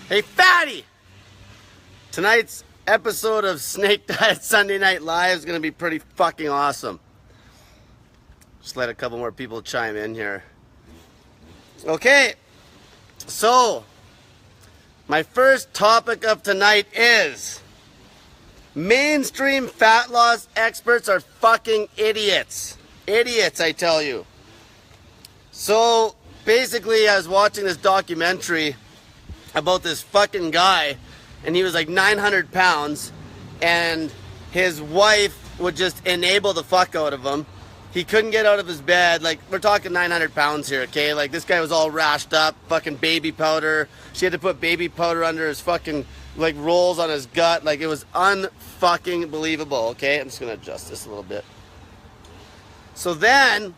Hey, fatty! Tonight's episode of Snake Diet Sunday Night Live is going to be pretty fucking awesome. Just let a couple more people chime in here. Okay, so my first topic of tonight is mainstream fat loss experts are fucking idiots. Idiots, I tell you. So basically, I was watching this documentary about this fucking guy, and he was like 900 pounds, and his wife would just enable the fuck out of him. He couldn't get out of his bed. Like, we're talking 900 pounds here, okay? Like, this guy was all rashed up, fucking baby powder. She had to put baby powder under his fucking, like, rolls on his gut. Like, it was unfucking believable, okay? I'm just gonna adjust this a little bit. So then,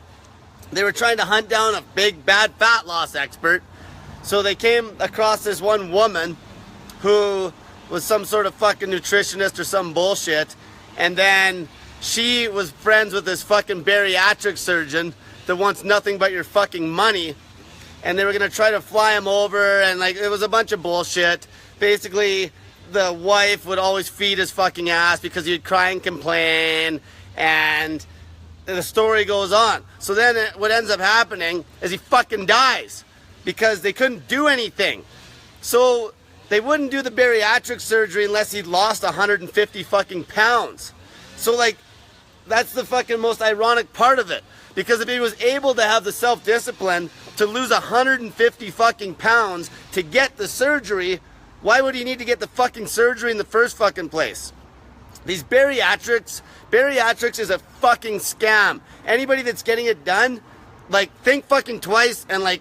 they were trying to hunt down a big, bad fat loss expert. So they came across this one woman who was some sort of fucking nutritionist or some bullshit. And then she was friends with this fucking bariatric surgeon that wants nothing but your fucking money. And they were going to try to fly him over, and like, it was a bunch of bullshit. Basically, the wife would always feed his fucking ass because he'd cry and complain, and the story goes on. So then what ends up happening is he fucking dies because they couldn't do anything. So they wouldn't do the bariatric surgery unless he'd lost 150 fucking pounds. So like, that's the fucking most ironic part of it. Because if he was able to have the self-discipline to lose 150 fucking pounds to get the surgery, why would he need to get the fucking surgery in the first fucking place? These bariatrics is a fucking scam. Anybody that's getting it done, like, think fucking twice and like,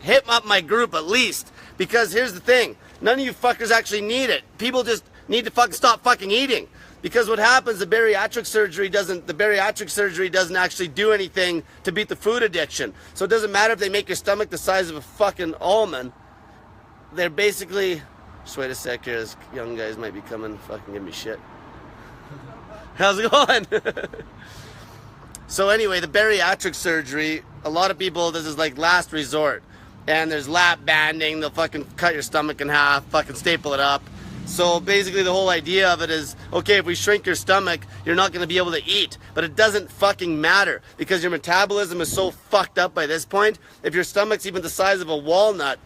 hit up my group at least. Because here's the thing, none of you fuckers actually need it. People just need to fucking stop fucking eating. Because what happens, the bariatric surgery doesn't actually do anything to beat the food addiction. So it doesn't matter if they make your stomach the size of a fucking almond. They're basically, just wait a sec here, this young guys might be coming, fucking give me shit. How's it going? So anyway, the bariatric surgery, a lot of people, this is like last resort. And there's lap banding, they'll fucking cut your stomach in half, fucking staple it up. So basically the whole idea of it is, okay, if we shrink your stomach, you're not going to be able to eat. But it doesn't fucking matter because your metabolism is so fucked up by this point. If your stomach's even the size of a walnut,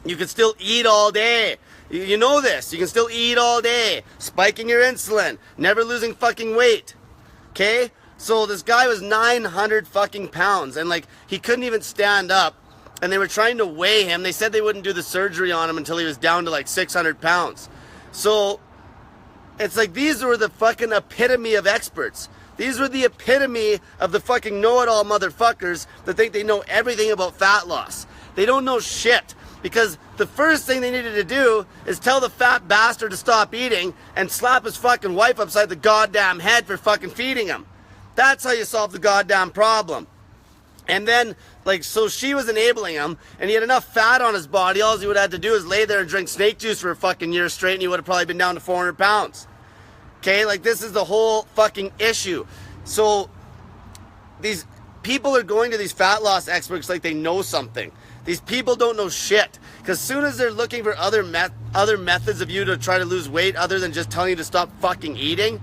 you can still eat all day. You know this. You can still eat all day. Spiking your insulin. Never losing fucking weight. Okay? So this guy was 900 fucking pounds. And like, he couldn't even stand up. And they were trying to weigh him. They said they wouldn't do the surgery on him until he was down to like 600 pounds. So it's like, these were the fucking epitome of experts. These were the epitome of the fucking know-it-all motherfuckers that think they know everything about fat loss. They don't know shit. Because the first thing they needed to do is tell the fat bastard to stop eating and slap his fucking wife upside the goddamn head for fucking feeding him. That's how you solve the goddamn problem. And then, like, so she was enabling him, and he had enough fat on his body, all he would have to do is lay there and drink snake juice for a fucking year straight, and he would have probably been down to 400 pounds. Okay, like, this is the whole fucking issue. So, these people are going to these fat loss experts like they know something. These people don't know shit. Because as soon as they're looking for other methods of you to try to lose weight other than just telling you to stop fucking eating,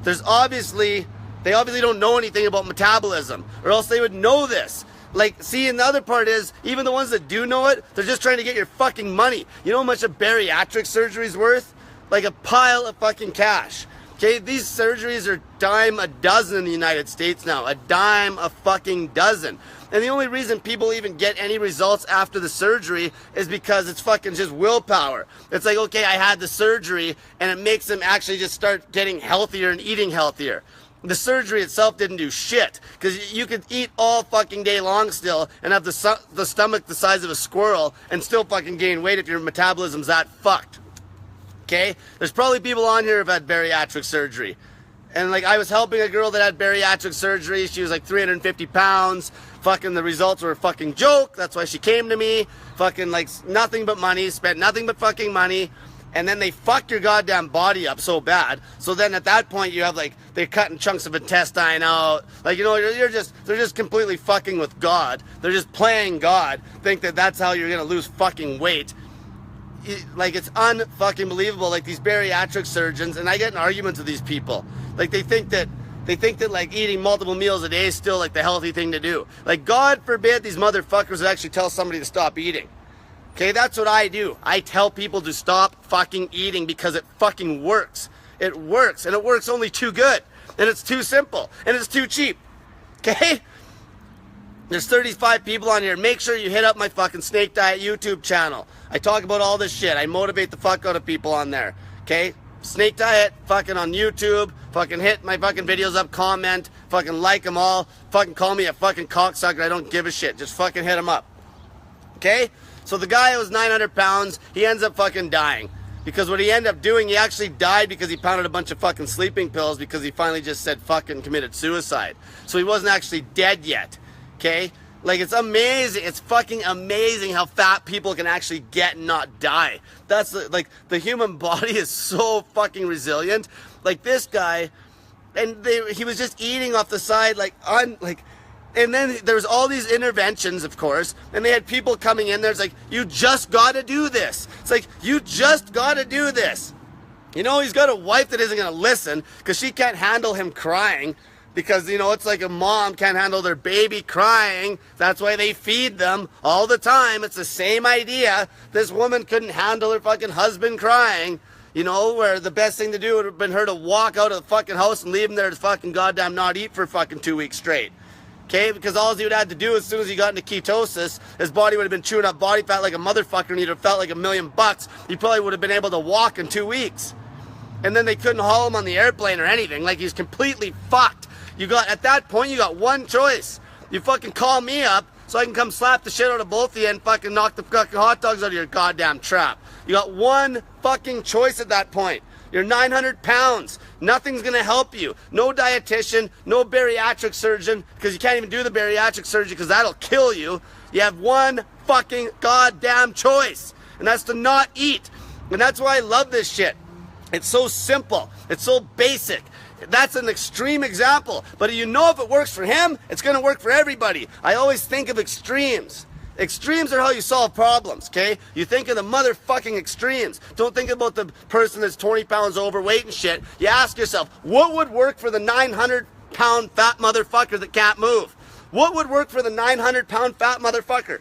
they obviously don't know anything about metabolism, or else they would know this. Like, see, and the other part is, even the ones that do know it, they're just trying to get your fucking money. You know how much a bariatric surgery is worth? Like a pile of fucking cash. Okay, these surgeries are dime a dozen in the United States now. A dime a fucking dozen. And the only reason people even get any results after the surgery is because it's fucking just willpower. It's like, okay, I had the surgery, and it makes them actually just start getting healthier and eating healthier. The surgery itself didn't do shit, because you could eat all fucking day long still and have the stomach the size of a squirrel and still fucking gain weight if your metabolism's that fucked. Okay? There's probably people on here who've had bariatric surgery. And like, I was helping a girl that had bariatric surgery. She was like 350 pounds. Fucking the results were a fucking joke. That's why she came to me. Fucking like nothing but money. Spent nothing but fucking money. And then they fuck your goddamn body up so bad. So then at that point you have like, they're cutting chunks of intestine out. Like, you know, they're just completely fucking with God. They're just playing God. Think that that's how you're gonna lose fucking weight. like it's unfucking believable. Like these bariatric surgeons, and I get in arguments with these people. Like they think that like eating multiple meals a day is still like the healthy thing to do. Like God forbid these motherfuckers would actually tell somebody to stop eating. Okay, that's what I do. I tell people to stop fucking eating because it fucking works. It works, and it works only too good, and it's too simple, and it's too cheap. Okay? There's 35 people on here. Make sure you hit up my fucking Snake Diet YouTube channel. I talk about all this shit. I motivate the fuck out of people on there. Okay? Snake Diet fucking on YouTube. Fucking hit my fucking videos up, comment, fucking like them all. Fucking call me a fucking cocksucker. I don't give a shit. Just fucking hit them up. Okay? So the guy was 900 pounds. He ends up fucking dying. Because what he ended up doing, he actually died because he pounded a bunch of fucking sleeping pills because he finally just said fucking committed suicide. So he wasn't actually dead yet. Okay? Like, it's amazing. It's fucking amazing how fat people can actually get and not die. That's, like, the human body is so fucking resilient. Like, this guy, and he was just eating off the side, and then there's all these interventions, of course, and they had people coming in there. It's like, you just gotta do this. It's like, you just gotta do this. You know, he's got a wife that isn't gonna listen because she can't handle him crying. Because, you know, it's like a mom can't handle their baby crying. That's why they feed them all the time. It's the same idea. This woman couldn't handle her fucking husband crying. You know, where the best thing to do would have been her to walk out of the fucking house and leave him there to fucking goddamn not eat for fucking 2 weeks straight. Okay? Because all he would have to do as soon as he got into ketosis, his body would have been chewing up body fat like a motherfucker and he'd have felt like $1,000,000. He probably would have been able to walk in 2 weeks. And then they couldn't haul him on the airplane or anything. Like, he's completely fucked. At that point, you got one choice. You fucking call me up so I can come slap the shit out of both of you and fucking knock the fucking hot dogs out of your goddamn trap. You got one fucking choice at that point. You're 900 pounds. Nothing's gonna help you. No dietitian, no bariatric surgeon, because you can't even do the bariatric surgery because that'll kill you. You have one fucking goddamn choice, and that's to not eat. And that's why I love this shit. It's so simple. It's so basic. That's an extreme example, but you know if it works for him, it's going to work for everybody. I always think of extremes. Extremes are how you solve problems, okay? You think of the motherfucking extremes. Don't think about the person that's 20 pounds overweight and shit. You ask yourself, what would work for the 900-pound fat motherfucker that can't move? What would work for the 900-pound fat motherfucker?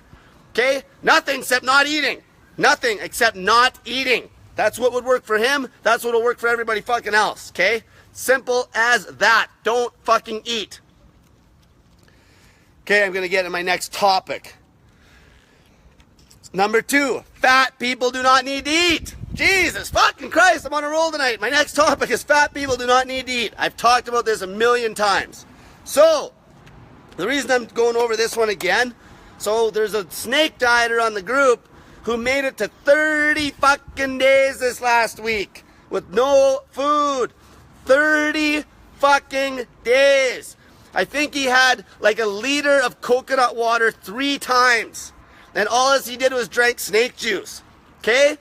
Okay? Nothing except not eating. Nothing except not eating. That's what would work for him. That's what will work for everybody fucking else, okay? Simple as that. Don't fucking eat. Okay, I'm going to get to my next topic. Number 2, fat people do not need to eat. Jesus fucking Christ, I'm on a roll tonight. My next topic is fat people do not need to eat. I've talked about this a million times. So, the reason I'm going over this one again, so there's a snake dieter on the group who made it to 30 fucking days this last week with no food. 30 fucking days. I think he had like a liter of coconut water 3 times. And all he did was drank snake juice. Okay?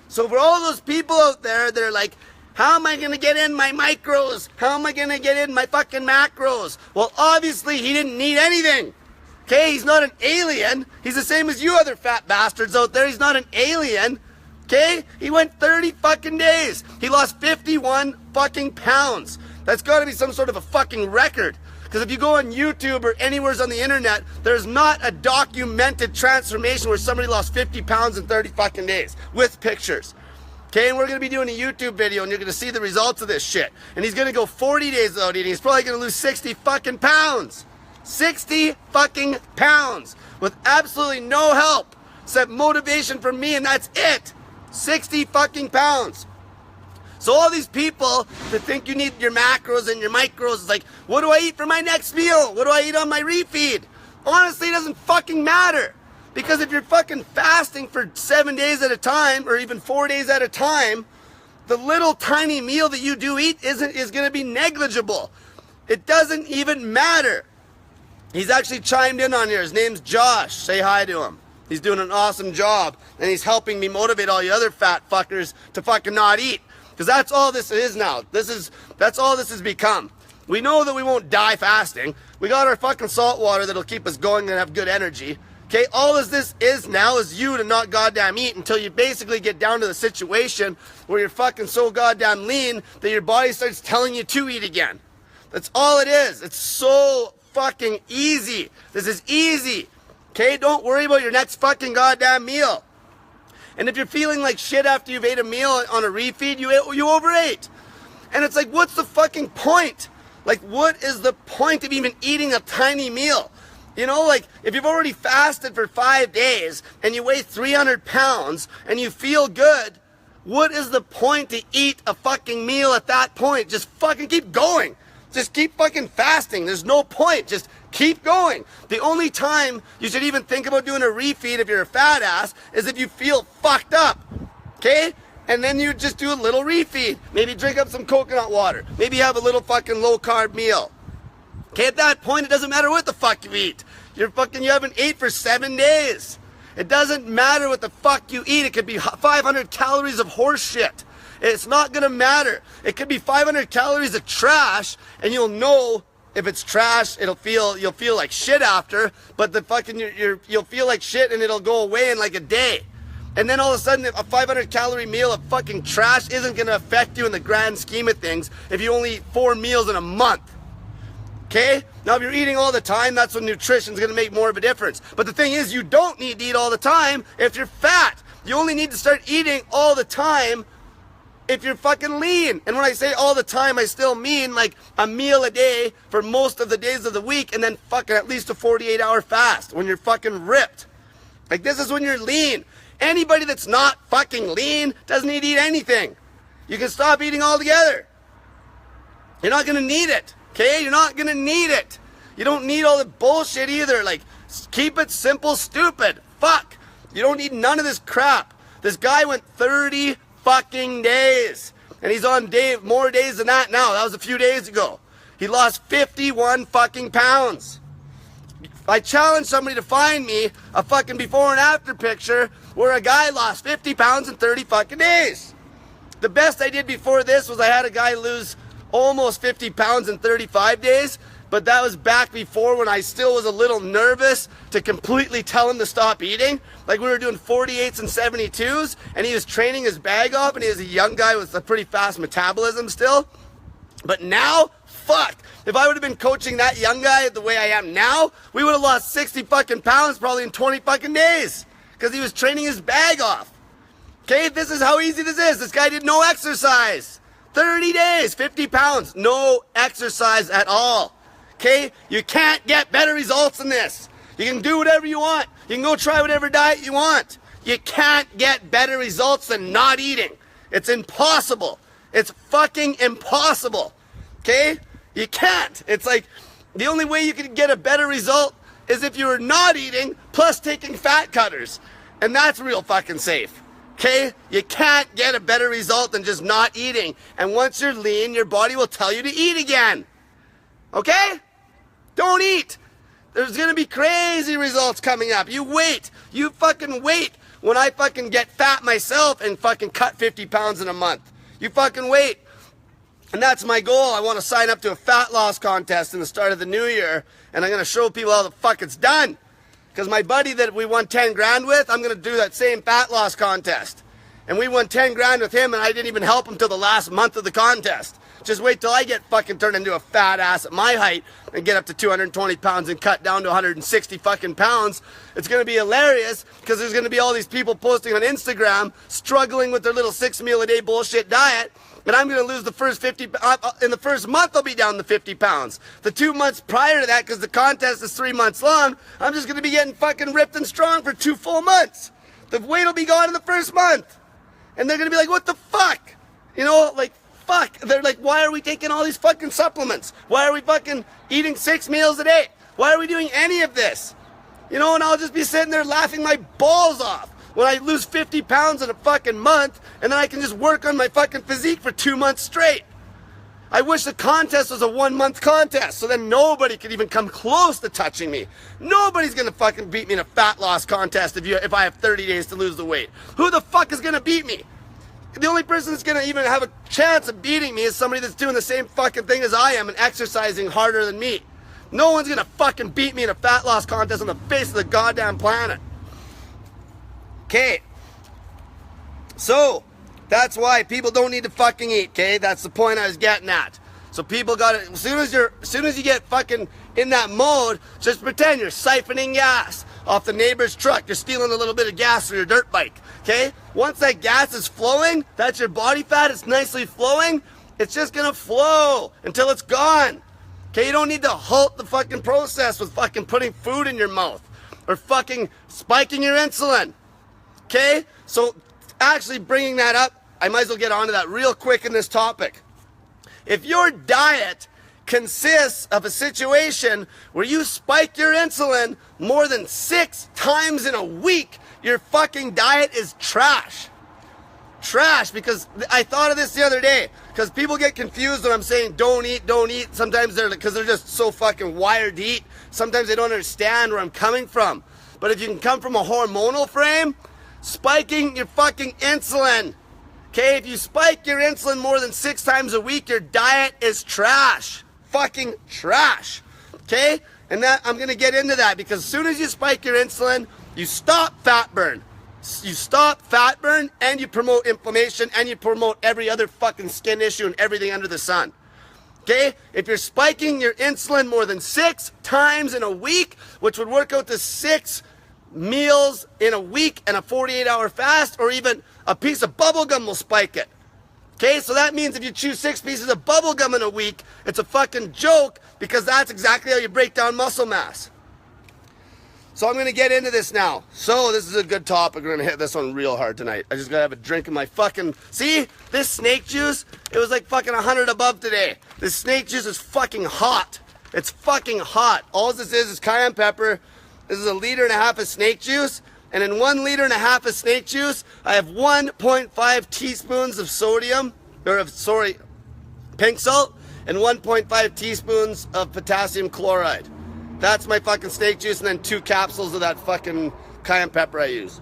So for all those people out there that are like, how am I going to get in my micros? How am I going to get in my fucking macros? Well, obviously he didn't need anything. Okay? He's not an alien. He's the same as you other fat bastards out there. He's not an alien. Okay? He went 30 fucking days. He lost 51 fucking pounds. That's got to be some sort of a fucking record. Because if you go on YouTube or anywhere on the internet, there's not a documented transformation where somebody lost 50 pounds in 30 fucking days with pictures. Okay, and we're going to be doing a YouTube video and you're going to see the results of this shit. And he's going to go 40 days without eating. He's probably going to lose 60 fucking pounds. 60 fucking pounds with absolutely no help except motivation from me, and that's it. 60 fucking pounds. So all these people that think you need your macros and your micros, it's like, what do I eat for my next meal? What do I eat on my refeed? Honestly, it doesn't fucking matter. Because if you're fucking fasting for 7 days at a time, or even 4 days at a time, the little tiny meal that you do eat is going to be negligible. It doesn't even matter. He's actually chimed in on here. His name's Josh. Say hi to him. He's doing an awesome job, and he's helping me motivate all you other fat fuckers to fucking not eat. Because that's all this is now. That's all this has become. We know that we won't die fasting. We got our fucking salt water that'll keep us going and have good energy. Okay, all this is now is you to not goddamn eat until you basically get down to the situation where you're fucking so goddamn lean that your body starts telling you to eat again. That's all it is. It's so fucking easy. This is easy. Okay, don't worry about your next fucking goddamn meal. And if you're feeling like shit after you've ate a meal on a refeed, you overate. And it's like, what's the fucking point? Like, what is the point of even eating a tiny meal? You know, like, if you've already fasted for 5 days and you weigh 300 pounds and you feel good, what is the point to eat a fucking meal at that point? Just fucking keep going. Just keep fucking fasting. There's no point. Just keep going. The only time you should even think about doing a refeed if you're a fat ass is if you feel fucked up. Okay? And then you just do a little refeed. Maybe drink up some coconut water. Maybe have a little fucking low carb meal. Okay, at that point, it doesn't matter what the fuck you eat. You haven't ate for 7 days. It doesn't matter what the fuck you eat. It could be 500 calories of horse shit. It's not gonna matter. It could be 500 calories of trash, and you'll know if it's trash. You'll feel like shit after, but the fucking you'll feel like shit, and it'll go away in like a day. And then all of a sudden, a 500 calorie meal of fucking trash isn't gonna affect you in the grand scheme of things if you only eat 4 meals in a month. Okay? Now, if you're eating all the time, that's when nutrition's gonna make more of a difference. But the thing is, you don't need to eat all the time if you're fat. You only need to start eating all the time if you're fucking lean. And when I say all the time, I still mean like a meal a day for most of the days of the week, and then fucking at least a 48-hour fast when you're fucking ripped. Like, this is when you're lean. Anybody that's not fucking lean doesn't need to eat anything. You can stop eating altogether. You're not gonna need it. Okay, you're not gonna need it. You don't need all the bullshit either. Like, keep it simple, stupid. Fuck. You don't need none of this crap. This guy went 30 fucking days. And he's on more days than that now. That was a few days ago. He lost 51 fucking pounds. I challenge somebody to find me a fucking before and after picture where a guy lost 50 pounds in 30 fucking days. The best I did before this was I had a guy lose almost 50 pounds in 35 days, but that was back before when I still was a little nervous to completely tell him to stop eating. Like, we were doing 48s and 72s, and he was training his bag off, and he was a young guy with a pretty fast metabolism still. But now, fuck, if I would have been coaching that young guy the way I am now, we would have lost 60 fucking pounds probably in 20 fucking days, because he was training his bag off. Okay, this is how easy this is. This guy did no exercise. 30 days, 50 pounds, no exercise at all. Okay? You can't get better results than this. You can do whatever you want. You can go try whatever diet you want. You can't get better results than not eating. It's impossible. It's fucking impossible. Okay? You can't. It's like, the only way you can get a better result is if you were not eating plus taking fat cutters. And that's real fucking safe. Okay? You can't get a better result than just not eating. And once you're lean, your body will tell you to eat again. Okay? Don't eat. There's gonna be crazy results coming up. You wait. You fucking wait when I fucking get fat myself and fucking cut 50 pounds in a month. You fucking wait. And that's my goal. I want to sign up to a fat loss contest in the start of the new year. And I'm gonna show people how the fuck it's done. Because my buddy that we won 10 grand with, I'm going to do that same fat loss contest. And we won 10 grand with him, and I didn't even help him till the last month of the contest. Just wait till I get fucking turned into a fat ass at my height and get up to 220 pounds and cut down to 160 fucking pounds. It's going to be hilarious because there's going to be all these people posting on Instagram struggling with their little 6 meal a day bullshit diet. And I'm going to lose the first 50, in the first month I'll be down to 50 pounds. The 2 months prior to that, because the contest is 3 months long, I'm just going to be getting fucking ripped and strong for 2 full months. The weight will be gone in the first month. And they're going to be like, what the fuck? You know, like, fuck. They're like, why are we taking all these fucking supplements? Why are we fucking eating 6 meals a day? Why are we doing any of this? You know, and I'll just be sitting there laughing my balls off when I lose 50 pounds in a fucking month, and then I can just work on my fucking physique for 2 months straight. I wish the contest was a 1 month contest, so then nobody could even come close to touching me. Nobody's gonna fucking beat me in a fat loss contest if I have 30 days to lose the weight. Who the fuck is gonna beat me? The only person that's gonna even have a chance of beating me is somebody that's doing the same fucking thing as I am and exercising harder than me. No one's gonna fucking beat me in a fat loss contest on the face of the goddamn planet. Okay. So, that's why people don't need to fucking eat, okay? That's the point I was getting at. So people got it. As soon as you get fucking in that mode, just pretend you're siphoning gas off the neighbor's truck. You're stealing a little bit of gas for your dirt bike, okay? Once that gas is flowing, that's your body fat, it's nicely flowing, it's just gonna flow until it's gone. Okay, you don't need to halt the fucking process with fucking putting food in your mouth or fucking spiking your insulin. Okay? So actually bringing that up, I might as well get onto that real quick in this topic. If your diet consists of a situation where you spike your insulin more than 6 times in a week, your fucking diet is trash. Trash, because I thought of this the other day, because people get confused when I'm saying don't eat. Sometimes because they're just so fucking wired to eat. Sometimes they don't understand where I'm coming from. But if you can come from a hormonal frame, spiking your fucking insulin. Okay, if you spike your insulin more than 6 times a week, your diet is trash. Fucking trash. Okay? And that I'm gonna get into that, because as soon as you spike your insulin, you stop fat burn. You stop fat burn, and you promote inflammation, and you promote every other fucking skin issue and everything under the sun. Okay? If you're spiking your insulin more than 6 times in a week, which would work out to 6 meals in a week and a 48-hour fast, or even a piece of bubble gum will spike it. Okay, so that means if you chew 6 pieces of bubble gum in a week, it's a fucking joke, because that's exactly how you break down muscle mass. So I'm going to get into this now. So this is a good topic. We're going to hit this one real hard tonight. I just got to have a drink of my fucking... See? This snake juice, it was like fucking 100 above today. This snake juice is fucking hot. It's fucking hot. All this is cayenne pepper. This is 1.5 liters of snake juice. And in 1.5 liters of snake juice, I have 1.5 teaspoons of pink salt, and 1.5 teaspoons of potassium chloride. That's my fucking snake juice, and then 2 capsules of that fucking cayenne pepper I use.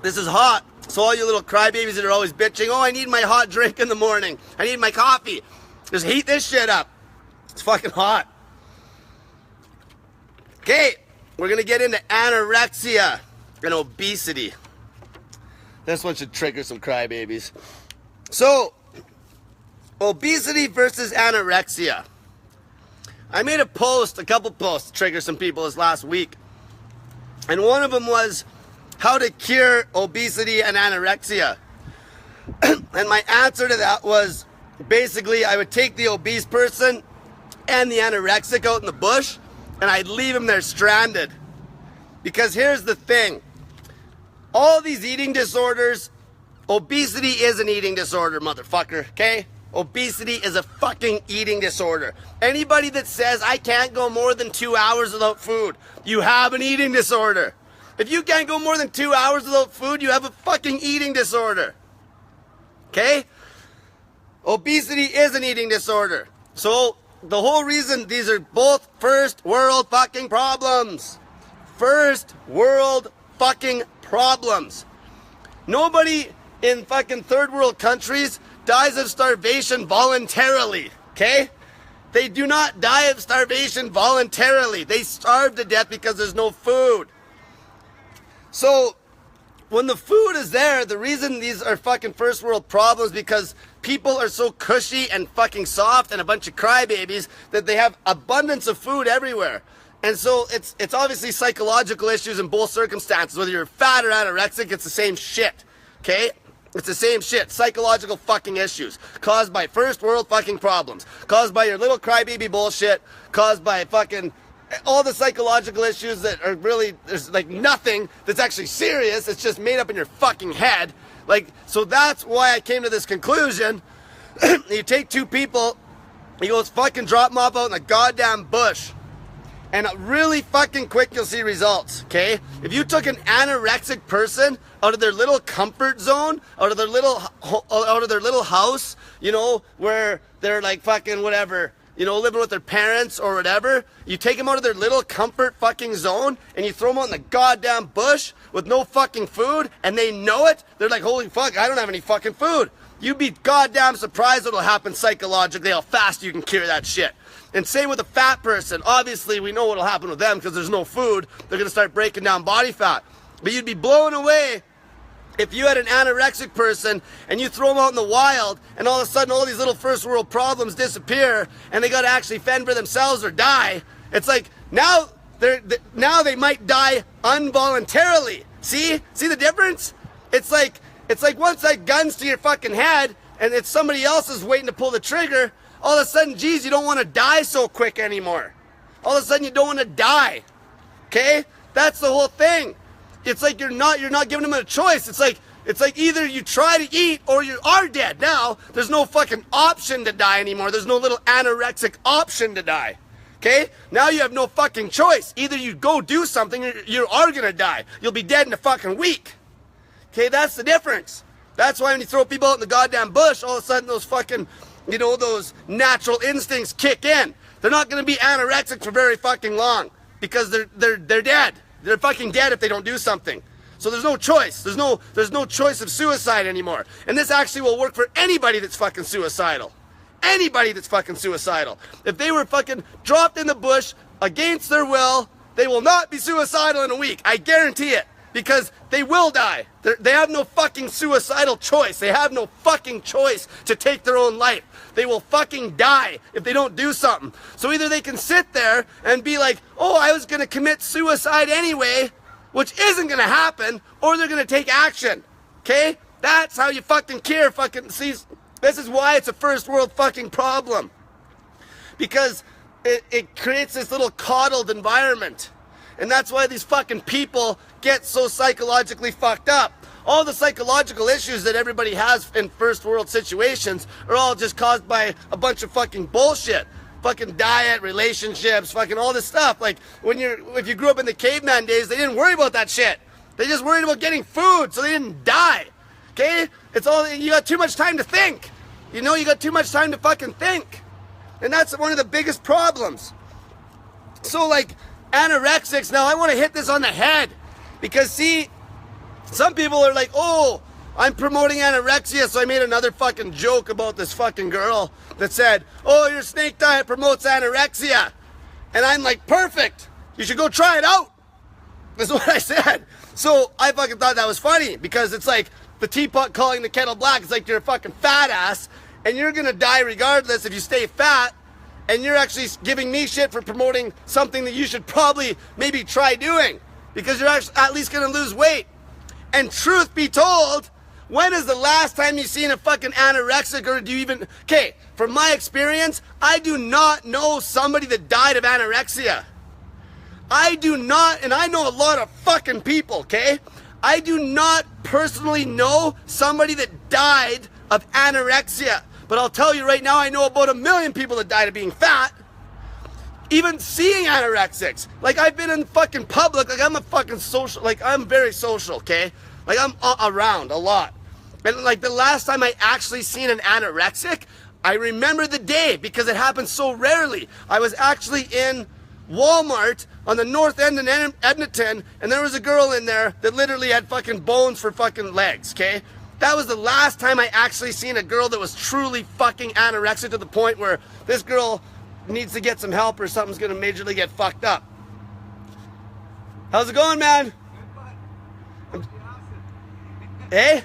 This is hot. So all you little crybabies that are always bitching, oh, I need my hot drink in the morning. I need my coffee. Just heat this shit up. It's fucking hot. Okay, we're going to get into anorexia and obesity. This one should trigger some crybabies. So, obesity versus anorexia. I made a couple posts to trigger some people this last week. And one of them was how to cure obesity and anorexia. And my answer to that was, basically, I would take the obese person and the anorexic out in the bush, and I'd leave them there stranded. Because here's the thing. All these eating disorders, obesity is an eating disorder, motherfucker, okay? Obesity is a fucking eating disorder. Anybody that says, I can't go more than 2 hours without food, you have an eating disorder. If you can't go more than 2 hours without food, you have a fucking eating disorder. Okay? Obesity is an eating disorder. So, the whole reason these are both first world fucking problems. First world fucking problems. Nobody in fucking third world countries dies of starvation voluntarily, okay? They do not die of starvation voluntarily. They starve to death because there's no food. So, when the food is there, the reason these are fucking first world problems because people are so cushy and fucking soft and a bunch of crybabies that they have abundance of food everywhere. And so it's obviously psychological issues in both circumstances. Whether you're fat or anorexic, it's the same shit. Okay? It's the same shit. Psychological fucking issues caused by first world fucking problems. Caused by your little crybaby bullshit. Caused by fucking all the psychological issues that are really, there's like nothing that's actually serious. It's just made up in your fucking head. Like, so that's why I came to this conclusion. You take 2 people, you go fucking drop them off out in the goddamn bush. And really fucking quick you'll see results, okay? If you took an anorexic person out of their little comfort zone, out of their little house, you know, where they're like fucking whatever, you know, living with their parents or whatever, you take them out of their little comfort fucking zone and you throw them out in the goddamn bush with no fucking food, and they know it, they're like, holy fuck, I don't have any fucking food. you'd be goddamn surprised what'll happen psychologically, how fast you can cure that shit. And same with a fat person. Obviously, we know what'll happen with them because there's no food. They're going to start breaking down body fat. But you'd be blown away if you had an anorexic person and you throw them out in the wild and all of a sudden all these little first world problems disappear and they got to actually fend for themselves or die. It's like now they might die involuntarily. See the difference? It's like once that gun's to your fucking head and it's somebody else is waiting to pull the trigger, all of a sudden, geez, you don't want to die so quick anymore. All of a sudden you don't want to die. Okay? That's the whole thing. It's like you're not giving them a choice. It's like either you try to eat or you are dead. Now, there's no fucking option to die anymore. There's no little anorexic option to die. Okay? Now you have no fucking choice. Either you go do something or you are gonna die. You'll be dead in a fucking week. Okay, that's the difference. That's why when you throw people out in the goddamn bush, all of a sudden those fucking, those natural instincts kick in. They're not gonna be anorexic for very fucking long because they're dead. They're fucking dead if they don't do something. So there's no choice. There's no choice of suicide anymore. And this actually will work for anybody that's fucking suicidal. Anybody that's fucking suicidal. If they were fucking dropped in the bush against their will, they will not be suicidal in a week. I guarantee it. Because they will die. They have no fucking suicidal choice. They have no fucking choice to take their own life. They will fucking die if they don't do something. So either they can sit there and be like, oh, I was going to commit suicide anyway, which isn't going to happen, or they're going to take action. Okay? That's how you fucking cure fucking... See, this is why it's a first world fucking problem. Because it creates this little coddled environment. And that's why these fucking people get so psychologically fucked up. All the psychological issues that everybody has in first world situations are all just caused by a bunch of fucking bullshit. Fucking diet, relationships, fucking all this stuff. Like if you grew up in the caveman days, they didn't worry about that shit. They just worried about getting food so they didn't die. Okay? It's all, you got too much time to think. You got too much time to fucking think. And that's one of the biggest problems. So like, anorexics, now I want to hit this on the head because see, some people are like, oh, I'm promoting anorexia, so I made another fucking joke about this fucking girl that said, oh, your snake diet promotes anorexia, and I'm like, perfect, you should go try it out. That's what I said. So I fucking thought that was funny because it's like the teapot calling the kettle black. It's like you're a fucking fat ass and you're gonna die regardless if you stay fat. And you're actually giving me shit for promoting something that you should probably maybe try doing because you're actually at least gonna lose weight. And truth be told, when is the last time you've seen a fucking anorexic, or do you even... Okay, from my experience, I do not know somebody that died of anorexia. I do not, and I know a lot of fucking people, okay? I do not personally know somebody that died of anorexia. But I'll tell you right now, I know about 1 million people that died of being fat. Even seeing anorexics. Like, I've been in fucking public. Like, I'm a fucking social. Like, I'm very social, okay? Like, I'm around a lot. And, like, the last time I actually seen an anorexic, I remember the day because it happens so rarely. I was actually in Walmart on the north end in Edmonton, and there was a girl in there that literally had fucking bones for fucking legs, okay? That was the last time I actually seen a girl that was truly fucking anorexic to the point where this girl needs to get some help or something's gonna majorly get fucked up. How's it going, man? Hey?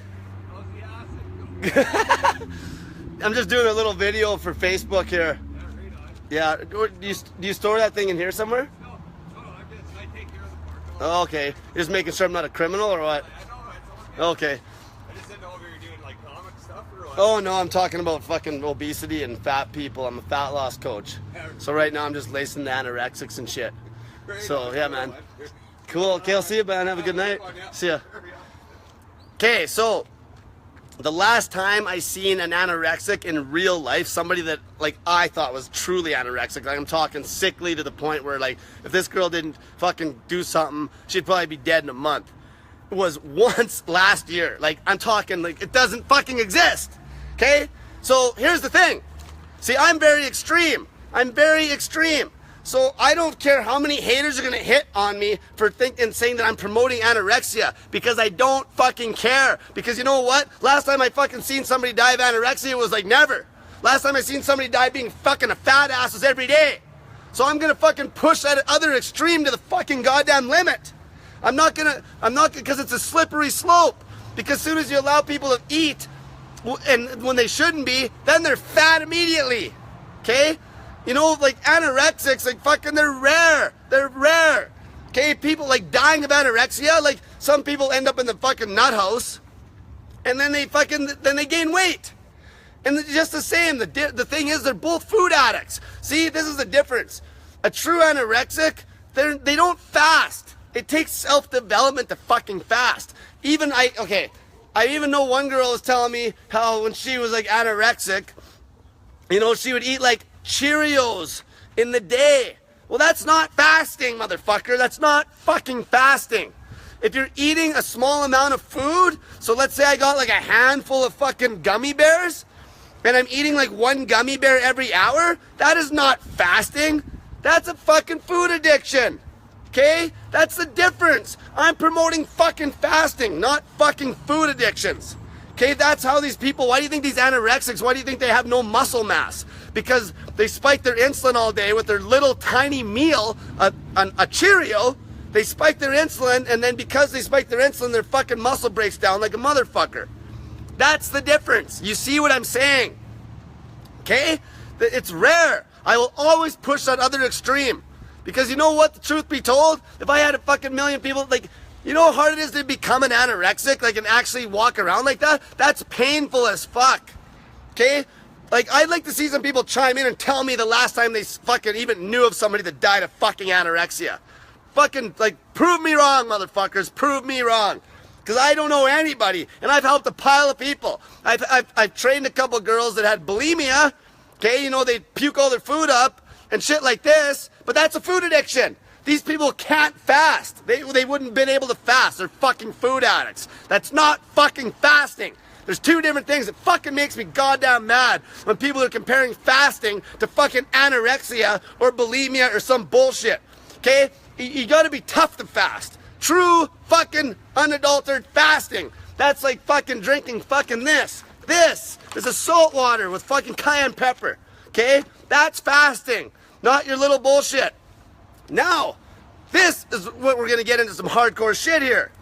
I'm just doing a little video for Facebook here. Yeah, do you store that thing in here somewhere? No, I take care of the park. Oh, okay. You're just making sure I'm not a criminal or what? Okay. I just didn't know if you were doing like comic stuff or what. Oh no, I'm talking about fucking obesity and fat people. I'm a fat loss coach. So right now I'm just lacing the anorexics and shit. So yeah, man. Cool. Okay, I'll see you, man. Have a good night. See ya. Okay, so the last time I seen an anorexic in real life, somebody that like I thought was truly anorexic, like I'm talking sickly to the point where like if this girl didn't fucking do something, she'd probably be dead in a month, was once last year. Like I'm talking like it doesn't fucking exist. Okay? So here's the thing. See, I'm very extreme. I'm very extreme. So I don't care how many haters are gonna hit on me for saying that I'm promoting anorexia, because I don't fucking care. Because you know what? Last time I fucking seen somebody die of anorexia was like never. Last time I seen somebody die being fucking a fat ass was every day. So I'm gonna fucking push that other extreme to the fucking goddamn limit. I'm not gonna, because it's a slippery slope. Because as soon as you allow people to eat, and when they shouldn't be, then they're fat immediately. Okay? You know, like anorexics, like fucking, they're rare. They're rare. Okay? People like dying of anorexia, like some people end up in the fucking nut house, and then they gain weight. And it's just the same. The thing is, they're both food addicts. See, this is the difference. A true anorexic, they don't fast. It takes self-development to fucking fast. I even know one girl was telling me how when she was like anorexic, you know, she would eat like Cheerios in the day. Well, that's not fasting, motherfucker. That's not fucking fasting. If you're eating a small amount of food, so let's say I got like a handful of fucking gummy bears, and I'm eating like one gummy bear every hour, that is not fasting. That's a fucking food addiction. Okay? That's the difference. I'm promoting fucking fasting, not fucking food addictions. Okay? That's how these people, why do you think these anorexics, why do you think they have no muscle mass? Because they spike their insulin all day with their little tiny meal, a Cheerio. They spike their insulin, and then because they spike their insulin, their fucking muscle breaks down like a motherfucker. That's the difference. You see what I'm saying? Okay? It's rare. I will always push that other extreme. Because you know what, the truth be told, if I had a fucking million people, like, you know how hard it is to become an anorexic, like, and actually walk around like that? That's painful as fuck. Okay? Like, I'd like to see some people chime in and tell me the last time they fucking even knew of somebody that died of fucking anorexia. Fucking, like, prove me wrong, motherfuckers. Prove me wrong. Because I don't know anybody. And I've helped a pile of people. I've trained a couple girls that had bulimia. Okay, you know, they puke all their food up and shit like this. But that's a food addiction. These people can't fast. They wouldn't have been able to fast. They're fucking food addicts. That's not fucking fasting. There's two different things. It fucking makes me goddamn mad when people are comparing fasting to fucking anorexia or bulimia or some bullshit. Okay? You gotta be tough to fast. True fucking unadulterated fasting. That's like fucking drinking fucking this. This is a salt water with fucking cayenne pepper. Okay? That's fasting. Not your little bullshit. Now, this is what we're gonna get into some hardcore shit here.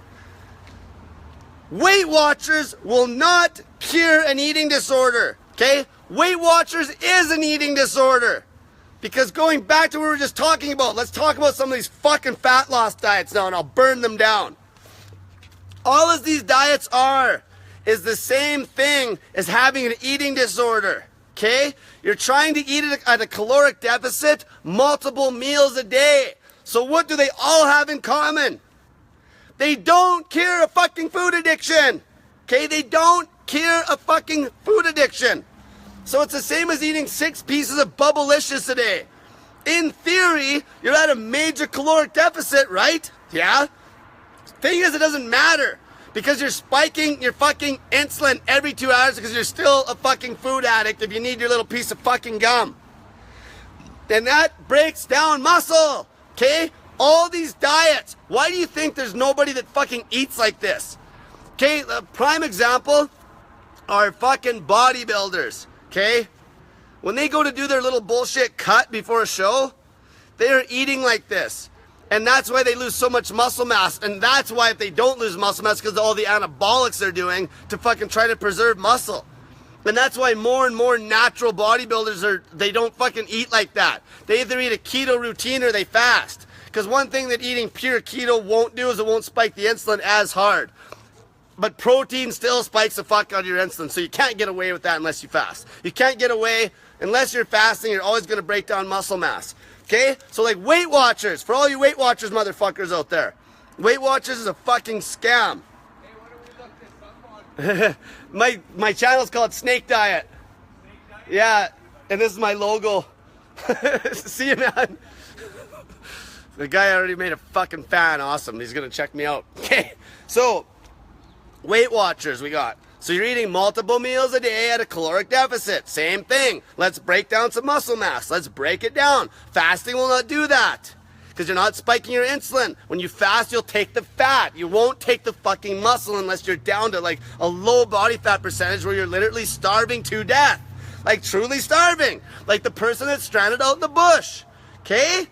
Weight Watchers will not cure an eating disorder. Okay? Weight Watchers is an eating disorder. Because going back to what we were just talking about, let's talk about some of these fucking fat loss diets now, and I'll burn them down. All of these diets is the same thing as having an eating disorder. Okay? You're trying to eat at a caloric deficit multiple meals a day. So what do they all have in common? They don't cure a fucking food addiction. Okay? They don't cure a fucking food addiction. So it's the same as eating 6 pieces of Bubblicious a day. In theory, you're at a major caloric deficit, right? Yeah? Thing is, it doesn't matter. Because you're spiking your fucking insulin every 2 hours because you're still a fucking food addict if you need your little piece of fucking gum. And that breaks down muscle. Okay? All these diets. Why do you think there's nobody that fucking eats like this? Okay? A prime example are fucking bodybuilders. Okay? When they go to do their little bullshit cut before a show, they're eating like this. And that's why they lose so much muscle mass. And that's why if they don't lose muscle mass, because of all the anabolics they're doing to fucking try to preserve muscle. And that's why more and more natural bodybuilders they don't fucking eat like that. They either eat a keto routine or they fast. Because one thing that eating pure keto won't do is it won't spike the insulin as hard. But protein still spikes the fuck out of your insulin. So you can't get away with that unless you fast. You can't get away unless you're fasting. You're always going to break down muscle mass. Okay? So like Weight Watchers, for all you Weight Watchers motherfuckers out there, Weight Watchers is a fucking scam. Hey, what do we look this up on? my channel's called Snake Diet. Snake diet? Yeah, and this is my logo. See you, man. The guy already made a fucking fan. Awesome. He's gonna check me out. Okay, so Weight Watchers we got. So you're eating multiple meals a day at a caloric deficit. Same thing. Let's break down some muscle mass. Let's break it down. Fasting will not do that because you're not spiking your insulin. When you fast, you'll take the fat. You won't take the fucking muscle unless you're down to like a low body fat percentage where you're literally starving to death. Like truly starving. Like the person that's stranded out in the bush. Okay?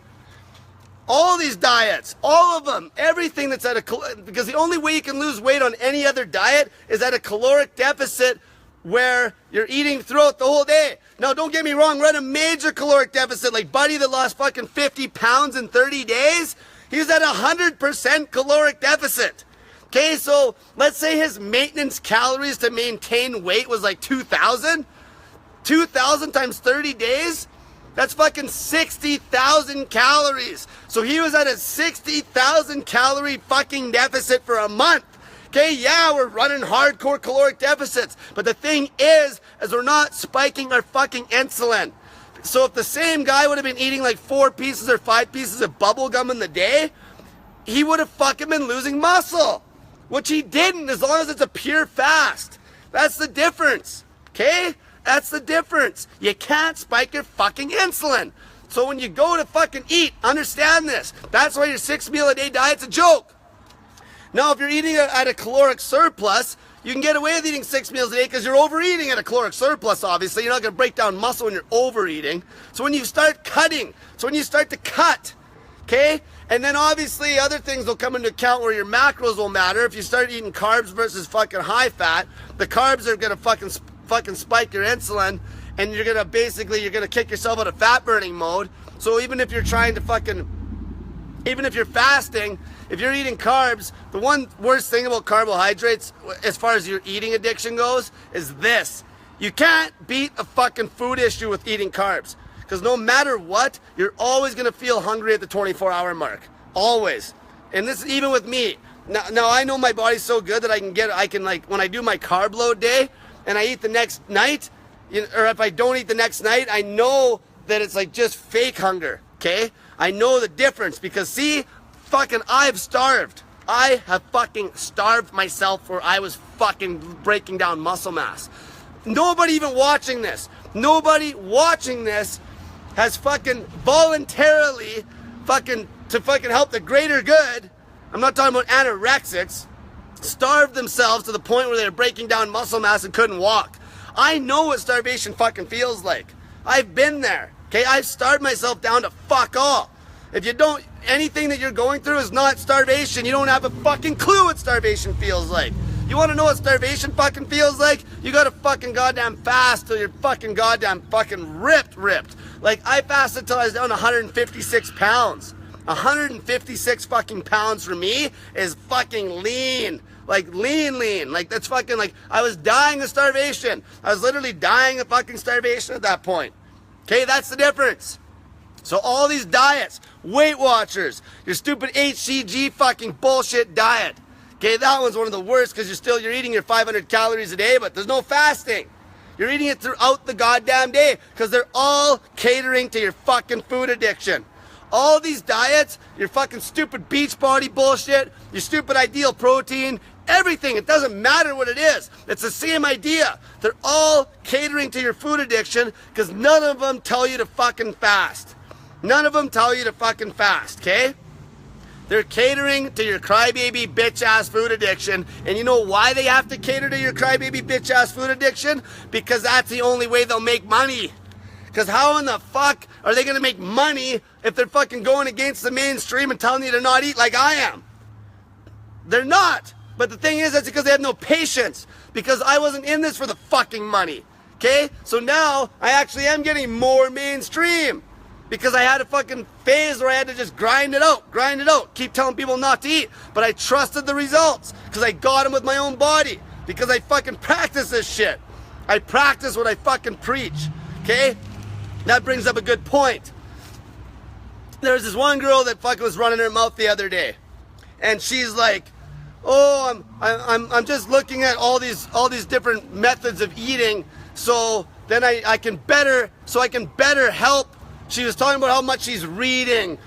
All these diets, all of them, everything that's at a, because the only way you can lose weight on any other diet is at a caloric deficit where you're eating throughout the whole day. Now, don't get me wrong, we're at a major caloric deficit, like Buddy that lost fucking 50 pounds in 30 days, he's at 100% caloric deficit. Okay, so let's say his maintenance calories to maintain weight was like 2,000. 2,000 times 30 days? That's fucking 60,000 calories. So he was at a 60,000 calorie fucking deficit for a month. Okay, yeah, we're running hardcore caloric deficits. But the thing is we're not spiking our fucking insulin. So if the same guy would have been eating like 4 pieces or 5 pieces of bubble gum in the day, he would have fucking been losing muscle. Which he didn't, as long as it's a pure fast. That's the difference. Okay? That's the difference. You can't spike your fucking insulin. So when you go to fucking eat, understand this. That's why your 6 meal a day diet's a joke. Now, if you're eating at a caloric surplus, you can get away with eating 6 meals a day because you're overeating at a caloric surplus, obviously. You're not going to break down muscle when you're overeating. So when you start cutting, so when you start to cut, okay? And then obviously other things will come into account where your macros will matter. If you start eating carbs versus fucking high fat, the carbs are going to fucking spike your insulin, and you're gonna kick yourself out of fat burning mode. So even if you're trying to even if you're fasting, if you're eating carbs, the one worst thing about carbohydrates as far as your eating addiction goes is this: you can't beat a fucking food issue with eating carbs, because no matter what, you're always gonna feel hungry at the 24-hour mark, always. And this is even with me. Now I know my body's so good that I can like when I do my carb load day and I eat the next night, or if I don't eat the next night, I know that it's like just fake hunger, okay? I know the difference because see, fucking I've starved. I have fucking starved myself where I was fucking breaking down muscle mass. Nobody even watching this, has fucking voluntarily to help the greater good, I'm not talking about anorexics, starved themselves to the point where they were breaking down muscle mass and couldn't walk. I know what starvation fucking feels like. I've been there. Okay, I've starved myself down to fuck all. If you don't, anything that you're going through is not starvation. You don't have a fucking clue what starvation feels like. You want to know what starvation fucking feels like? You gotta fucking goddamn fast till you're fucking goddamn fucking ripped. Like I fasted till I was down 156 pounds. 156 fucking pounds for me is fucking lean. Like lean. Like that's fucking like I was dying of starvation. I was literally dying of fucking starvation at that point. Okay, that's the difference. So all these diets, Weight Watchers, your stupid HCG fucking bullshit diet. Okay, that one's one of the worst because you're eating your 500 calories a day, but there's no fasting. You're eating it throughout the goddamn day because they're all catering to your fucking food addiction. All these diets, your fucking stupid Beachbody bullshit, your stupid Ideal Protein, everything, it doesn't matter what it is. It's the same idea. They're all catering to your food addiction because none of them tell you to fucking fast. None of them tell you to fucking fast, okay? They're catering to your crybaby bitch-ass food addiction. And you know why they have to cater to your crybaby bitch-ass food addiction? Because that's the only way they'll make money. Because how in the fuck are they going to make money if they're fucking going against the mainstream and telling you to not eat like I am? They're not. But the thing is, that's because they have no patience. Because I wasn't in this for the fucking money. Okay? So now I actually am getting more mainstream. Because I had a fucking phase where I had to just grind it out, keep telling people not to eat. But I trusted the results because I got them with my own body. Because I fucking practice this shit. I practice what I fucking preach. Okay? That brings up a good point. There's this one girl that fucking was running her mouth the other day. And she's like, oh, I'm just looking at all these different methods of eating so then I can better help She was talking about how much she's reading.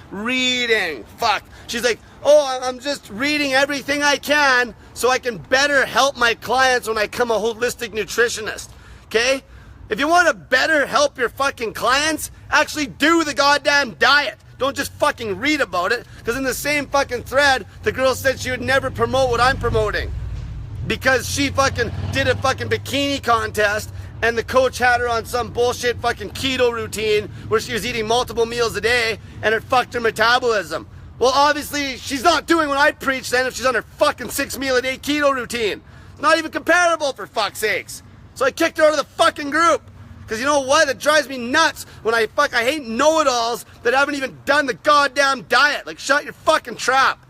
Fuck. She's like, oh, I'm just reading everything I can so I can better help my clients when I become a holistic nutritionist. Okay? If you want to better help your fucking clients, actually do the goddamn diet. Don't just fucking read about it. Because in the same fucking thread, the girl said she would never promote what I'm promoting. Because she fucking did a fucking bikini contest and the coach had her on some bullshit fucking keto routine where she was eating multiple meals a day and it fucked her metabolism. Well, obviously, she's not doing what I preach then if she's on her fucking 6 meal a day keto routine. It's not even comparable, for fuck's sakes. So I kicked her out of the fucking group. Because you know what? It drives me nuts when I hate know-it-alls that haven't even done the goddamn diet. Like, shut your fucking trap.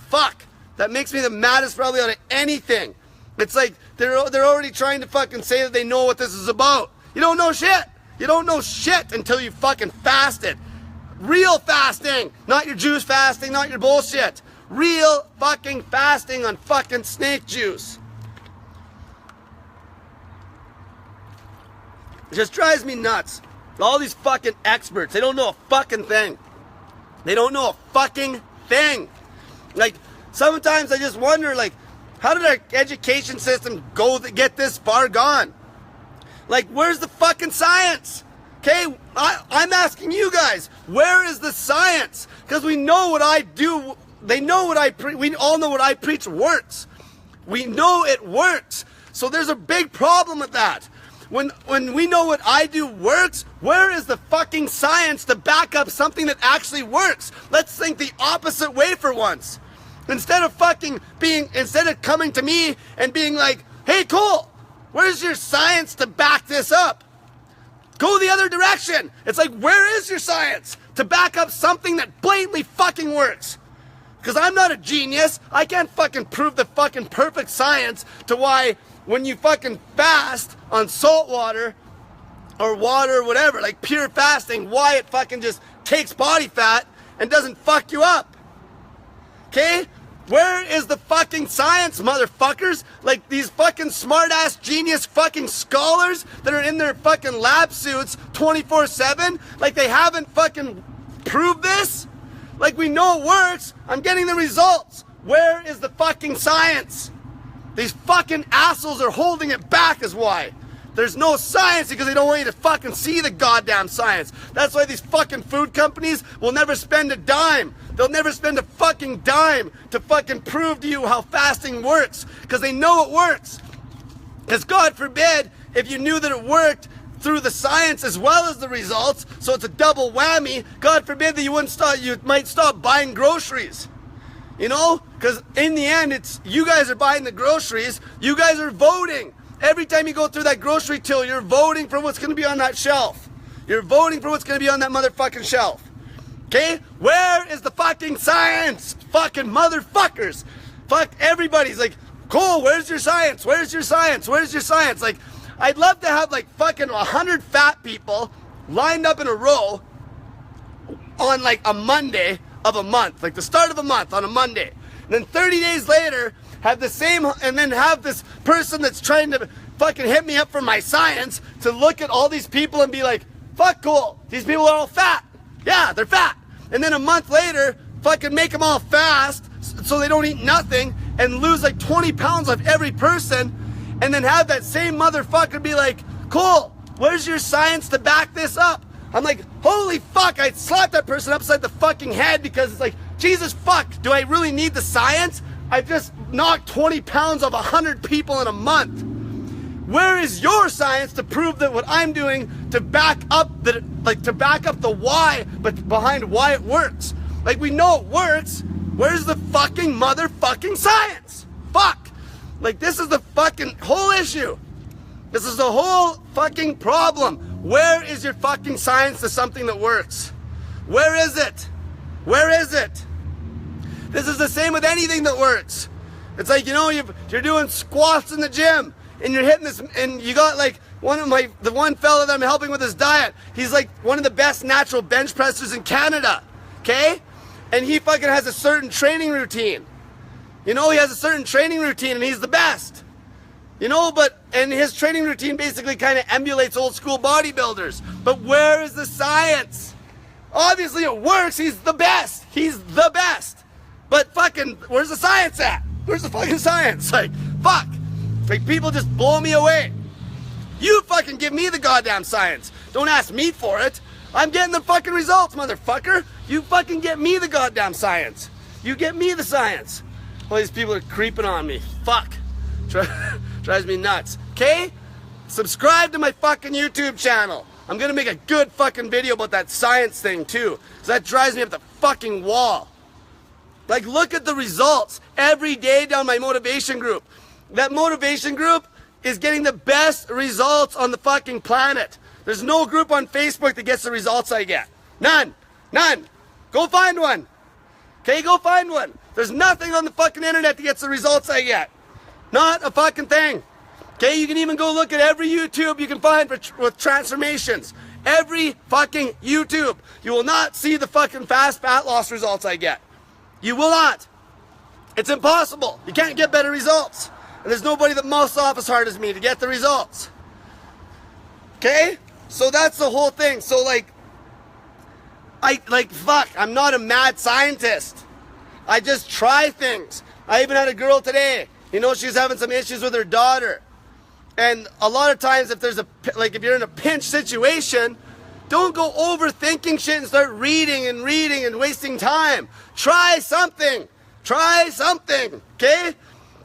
Fuck. That makes me the maddest probably out of anything. It's like they're already trying to fucking say that they know what this is about. You don't know shit. You don't know shit until you fucking fasted. Real fasting. Not your juice fasting, not your bullshit. Real fucking fasting on fucking snake juice. It just drives me nuts. All these fucking experts, they don't know a fucking thing. They don't know a fucking thing. Like, sometimes I just wonder, like, how did our education system get this far gone? Like, where's the fucking science? Okay, I'm asking you guys, where is the science? Because we know what I do, they know what I preach, we all know what I preach works. We know it works. So there's a big problem with that. When we know what I do works, where is the fucking science to back up something that actually works? Let's think the opposite way for once. Instead of coming to me and being like, hey, Cole, where's your science to back this up? Go the other direction. It's like, where is your science to back up something that blatantly fucking works? Because I'm not a genius. I can't fucking prove the fucking perfect science to why when you fucking fast on salt water or water or whatever, like pure fasting, why it fucking just takes body fat and doesn't fuck you up. Okay? Where is the fucking science, motherfuckers? Like these fucking smart-ass genius fucking scholars that are in their fucking lab suits 24/7? Like they haven't fucking proved this? Like we know it works. I'm getting the results. Where is the fucking science? These fucking assholes are holding it back is why. There's no science because they don't want you to fucking see the goddamn science. That's why these fucking food companies will never spend a dime. They'll never spend a fucking dime to fucking prove to you how fasting works. Because they know it works. Because God forbid, if you knew that it worked through the science as well as the results, so it's a double whammy, God forbid that you might stop buying groceries. You know? Because in the end, it's you guys are buying the groceries. You guys are voting. Every time you go through that grocery till, you're voting for what's going to be on that shelf. You're voting for what's going to be on that motherfucking shelf. Okay? Where is the fucking science? Fucking motherfuckers. Fuck, everybody's like, Cole, where's your science? Where's your science? Where's your science? Like, I'd love to have like fucking 100 fat people lined up in a row on like a Monday of a month. Like the start of a month on a Monday. And then 30 days later, have the same, and then have this person that's trying to fucking hit me up for my science to look at all these people and be like, fuck Cole, these people are all fat. Yeah, they're fat. And then a month later, fucking make them all fast so they don't eat nothing and lose like 20 pounds of every person. And then have that same motherfucker be like, Cole, where's your science to back this up? I'm like, holy fuck, I'd slap that person upside the fucking head because it's like, Jesus fuck, do I really need the science? I just knocked 20 pounds off 100 people in a month. Where is your science to prove that what I'm doing to back up the why, but behind why it works? Like we know it works. Where's the fucking motherfucking science? Fuck. Like this is the fucking whole issue. This is the whole fucking problem. Where is your fucking science to something that works? Where is it? Where is it? This is the same with anything that works. It's like, you know, you're doing squats in the gym and you're hitting this, and you got like the one fella that I'm helping with his diet. He's like one of the best natural bench pressers in Canada. Okay? And he fucking has a certain training routine. You know, he has a certain training routine and he's the best. You know, and his training routine basically kind of emulates old school bodybuilders. But where is the science? Obviously it works. He's the best. He's the best. But fucking, where's the science at? Where's the fucking science? Like, fuck. Like, people just blow me away. You fucking give me the goddamn science. Don't ask me for it. I'm getting the fucking results, motherfucker. You fucking get me the goddamn science. You get me the science. All these people are creeping on me. Fuck. Drives me nuts. Okay? Subscribe to my fucking YouTube channel. I'm gonna make a good fucking video about that science thing too. Cause that drives me up the fucking wall. Like, look at the results every day down my motivation group. That motivation group is getting the best results on the fucking planet. There's no group on Facebook that gets the results I get. None. None. Go find one. Okay, go find one. There's nothing on the fucking internet that gets the results I get. Not a fucking thing. Okay, you can even go look at every YouTube you can find with transformations. Every fucking YouTube. You will not see the fucking fast fat loss results I get. You will not. It's impossible. You can't get better results. And there's nobody that mouths off as hard as me to get the results. Okay? So that's the whole thing. So fuck, I'm not a mad scientist. I just try things. I even had a girl today. You know, she's having some issues with her daughter. And a lot of times if you're in a pinch situation, don't go overthinking shit and start reading and wasting time. Try something. Try something. Okay?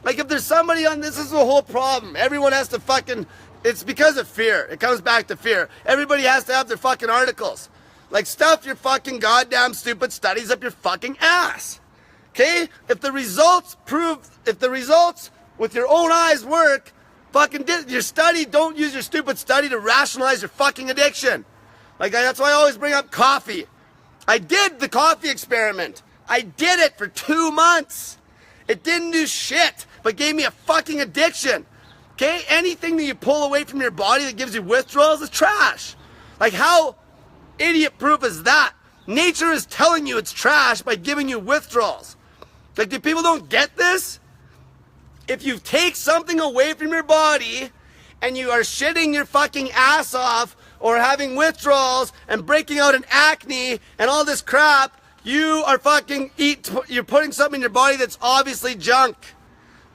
Like, if there's somebody on this is the whole problem. Everyone has to fucking, it's because of fear. It comes back to fear. Everybody has to have their fucking articles. Like, stuff your fucking goddamn stupid studies up your fucking ass. Okay? If the results with your own eyes work, fucking your study, don't use your stupid study to rationalize your fucking addiction. Like, that's why I always bring up coffee. I did the coffee experiment. I did it for 2 months. It didn't do shit, but gave me a fucking addiction. Okay? Anything that you pull away from your body that gives you withdrawals is trash. Like, how idiot-proof is that? Nature is telling you it's trash by giving you withdrawals. Like, do people don't get this? If you take something away from your body and you are shitting your fucking ass off or having withdrawals and breaking out in acne and all this crap, you are you're putting something in your body that's obviously junk.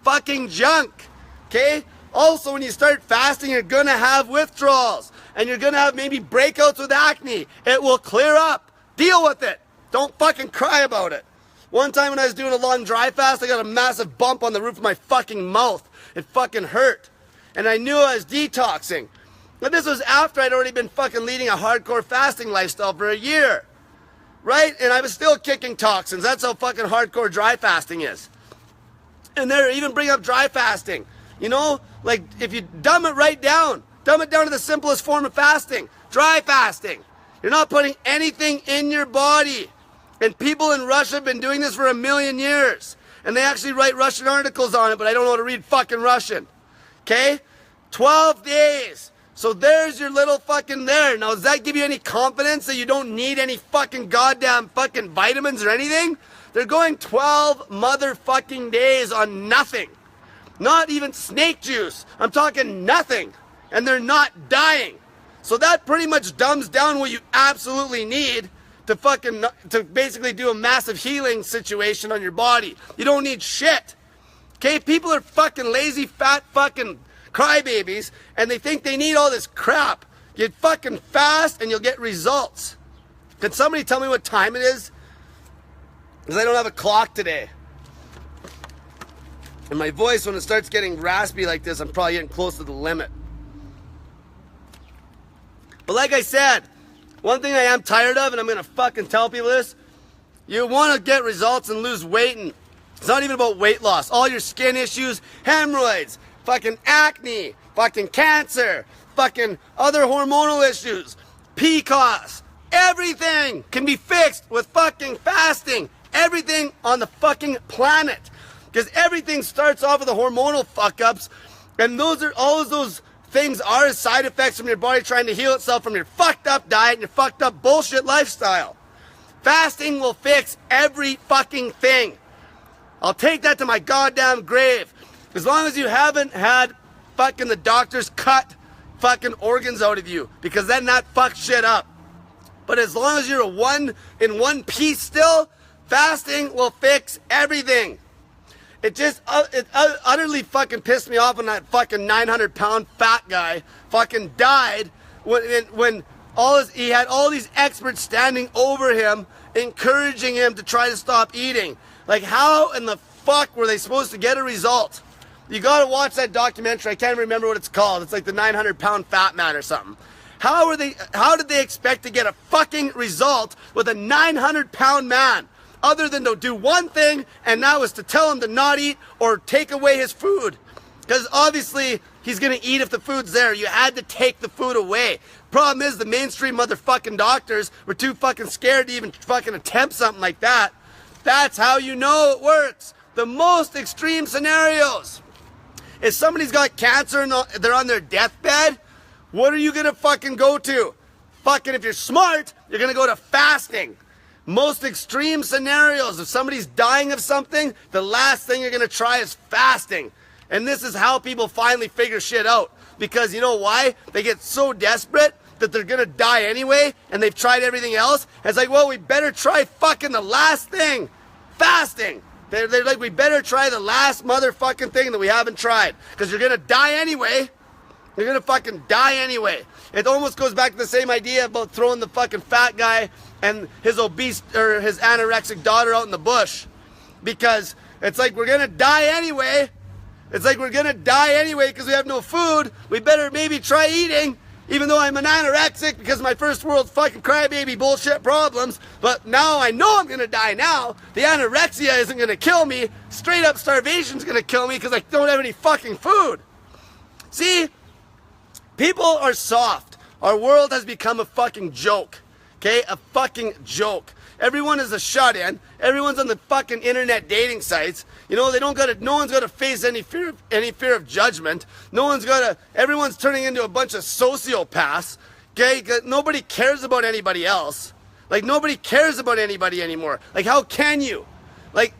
Fucking junk. Okay? Also, when you start fasting, you're gonna have withdrawals and you're gonna have maybe breakouts with acne. It will clear up. Deal with it. Don't fucking cry about it. One time when I was doing a long dry fast, I got a massive bump on the roof of my fucking mouth. It fucking hurt. And I knew I was detoxing. But this was after I'd already been fucking leading a hardcore fasting lifestyle for a year. Right? And I was still kicking toxins. That's how fucking hardcore dry fasting is. And they even bring up dry fasting. You know? Like, if you dumb it down to the simplest form of fasting. Dry fasting. You're not putting anything in your body. And people in Russia have been doing this for 1,000,000 years. And they actually write Russian articles on it, but I don't know how to read fucking Russian. Okay? 12 days. So there's your little fucking there. Now, does that give you any confidence that you don't need any fucking goddamn fucking vitamins or anything? They're going 12 motherfucking days on nothing. Not even snake juice. I'm talking nothing. And they're not dying. So that pretty much dumbs down what you absolutely need to basically do a massive healing situation on your body. You don't need shit. Okay? People are fucking lazy, fat fucking crybabies, and they think they need all this crap. You fucking fast and you'll get results. Can somebody tell me what time it is? Because I don't have a clock today. And my voice, when it starts getting raspy like this, I'm probably getting close to the limit. But like I said, one thing I am tired of, and I'm going to fucking tell people this, you want to get results and lose weight, and it's not even about weight loss. All your skin issues, hemorrhoids, fucking acne, fucking cancer, fucking other hormonal issues, PCOS, everything can be fixed with fucking fasting. Everything on the fucking planet. Because everything starts off with the hormonal fuck-ups, and all of those things are side effects from your body trying to heal itself from your fucked up diet and your fucked up bullshit lifestyle. Fasting will fix every fucking thing. I'll take that to my goddamn grave. As long as you haven't had fucking the doctors cut fucking organs out of you, because then that fucks shit up. But as long as you're in one piece still, fasting will fix everything. It utterly fucking pissed me off when that fucking 900-pound fat guy fucking died when he had all these experts standing over him, encouraging him to try to stop eating. Like, how in the fuck were they supposed to get a result? You gotta watch that documentary. I can't remember what it's called. It's like the 900-pound fat man or something. How did they expect to get a fucking result with a 900-pound man, other than to do one thing, and that was to tell him to not eat or take away his food? Because obviously he's gonna eat if the food's there. You had to take the food away. Problem is, the mainstream motherfucking doctors were too fucking scared to even fucking attempt something like that. That's how you know it works. The most extreme scenarios. If somebody's got cancer and they're on their deathbed, what are you gonna fucking go to? Fucking, if you're smart, you're gonna go to fasting. Most extreme scenarios, if somebody's dying of something, the last thing you're gonna try is fasting. And this is how people finally figure shit out. Because you know why? They get so desperate that they're gonna die anyway, and they've tried everything else. And it's like, well, we better try fucking the last thing, fasting. They're like, we better try the last motherfucking thing that we haven't tried. Because you're gonna die anyway. You're gonna fucking die anyway. It almost goes back to the same idea about throwing the fucking fat guy and his obese or his anorexic daughter out in the bush. Because it's like, we're gonna die anyway. It's like, we're gonna die anyway because we have no food. We better maybe try eating, even though I'm an anorexic because of my first world fucking crybaby bullshit problems. But now I know I'm gonna die now. The anorexia isn't gonna kill me. Straight up starvation's gonna kill me because I don't have any fucking food. See? People are soft. Our world has become a fucking joke. Okay? A fucking joke. Everyone is a shut-in. Everyone's on the fucking internet dating sites. You know, no one's gotta face any fear of judgment. Everyone's turning into a bunch of sociopaths. Okay? Nobody cares about anybody else. Like, nobody cares about anybody anymore. Like, how can you? Like,